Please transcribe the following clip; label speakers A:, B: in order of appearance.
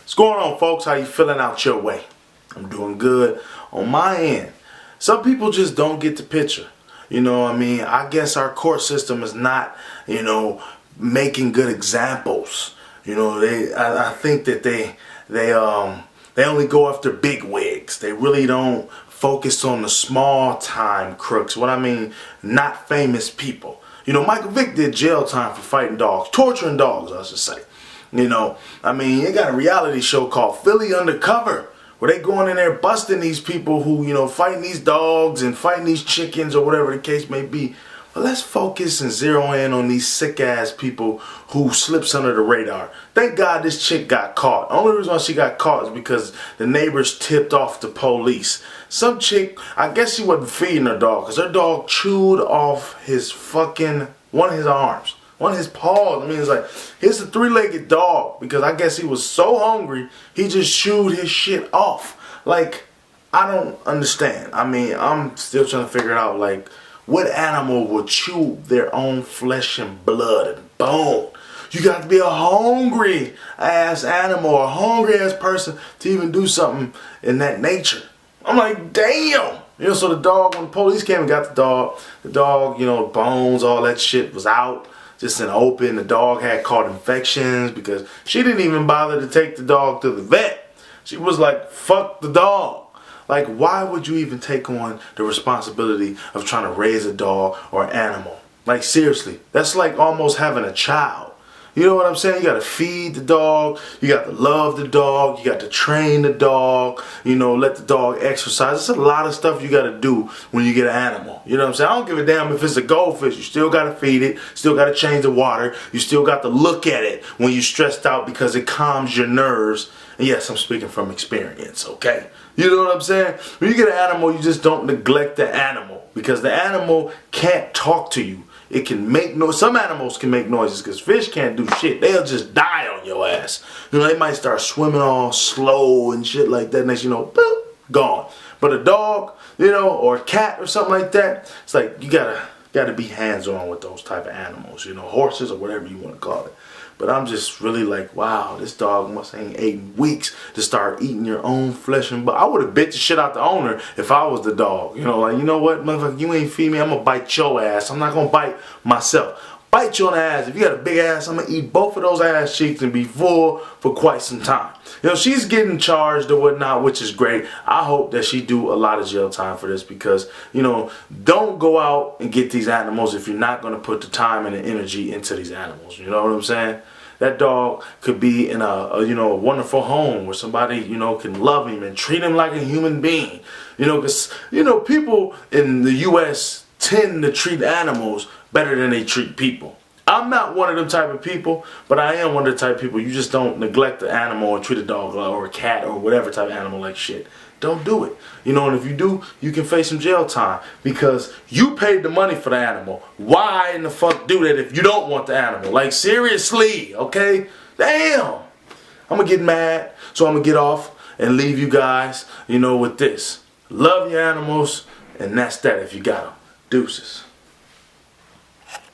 A: What's going on, folks? How you feeling out your way? I'm doing good on my end. Some people just don't get the picture. You know what I mean? I guess our court system is not, making good examples. I think that they only go after big wigs. They really don't focus on the small time crooks. What I mean, not famous people. Michael Vick did jail time for fighting dogs, torturing dogs, I should say. They got a reality show called Philly Undercover, where they going in there busting these people who, fighting these dogs and fighting these chickens or whatever the case may be. But let's focus and zero in on these sick ass people who slips under the radar. Thank God this chick got caught. The only reason why she got caught is because the neighbors tipped off the police. Some chick, I guess she wasn't feeding her dog because her dog chewed off one of his arms. One of his paws. It's like, here's a three-legged dog, because I guess he was so hungry, he just chewed his shit off. Like, I don't understand. I'm still trying to figure it out, like, what animal would chew their own flesh and blood and bone? You got to be a hungry ass animal, a hungry ass person to even do something in that nature. I'm like, damn. So the dog, when the police came and got the dog, bones, all that shit was out. Just in the open. The dog had caught infections because she didn't even bother to take the dog to the vet. She was like, fuck the dog. Like, why would you even take on the responsibility of trying to raise a dog or an animal? Like, seriously, that's like almost having a child. You know what I'm saying? You got to feed the dog. You got to love the dog. You got to train the dog. Let the dog exercise. There's a lot of stuff you got to do when you get an animal. You know what I'm saying? I don't give a damn if it's a goldfish. You still got to feed it. Still got to change the water. You still got to look at it when you're stressed out because it calms your nerves. And yes, I'm speaking from experience, okay? You know what I'm saying? When you get an animal, you just don't neglect the animal, because the animal can't talk to you. It can make noise. Some animals can make noises, because fish can't do shit. They'll just die on your ass. They might start swimming all slow and shit like that. Next, boop, gone. But a dog, or a cat or something like that, it's like you gotta be hands-on with those type of animals. Horses or whatever you want to call it. But I'm just really like, wow, this dog must ain't ate in weeks to start eating your own flesh and blood. I would have bit the shit out the owner if I was the dog. Like, you know what, motherfucker, you ain't feed me, I'm gonna bite your ass. I'm not gonna bite myself. Bite you on the ass. If you got a big ass, I'm gonna eat both of those ass cheeks and be full for quite some time. She's getting charged or whatnot, which is great. I hope that she do a lot of jail time for this, because, don't go out and get these animals if you're not gonna put the time and the energy into these animals. You know what I'm saying? That dog could be in a wonderful home where somebody, can love him and treat him like a human being. Because, people in the U.S. tend to treat animals better than they treat people. I'm not one of them type of people, but I am one of the type of people, you just don't neglect the animal and treat a dog or a cat or whatever type of animal like shit. Don't do it. And if you do, you can face some jail time, because you paid the money for the animal. Why in the fuck do that if you don't want the animal? Like, seriously, okay? Damn. I'm gonna get mad, so I'm gonna get off and leave you guys, with this. Love your animals, and that's that if you got them. Deuces.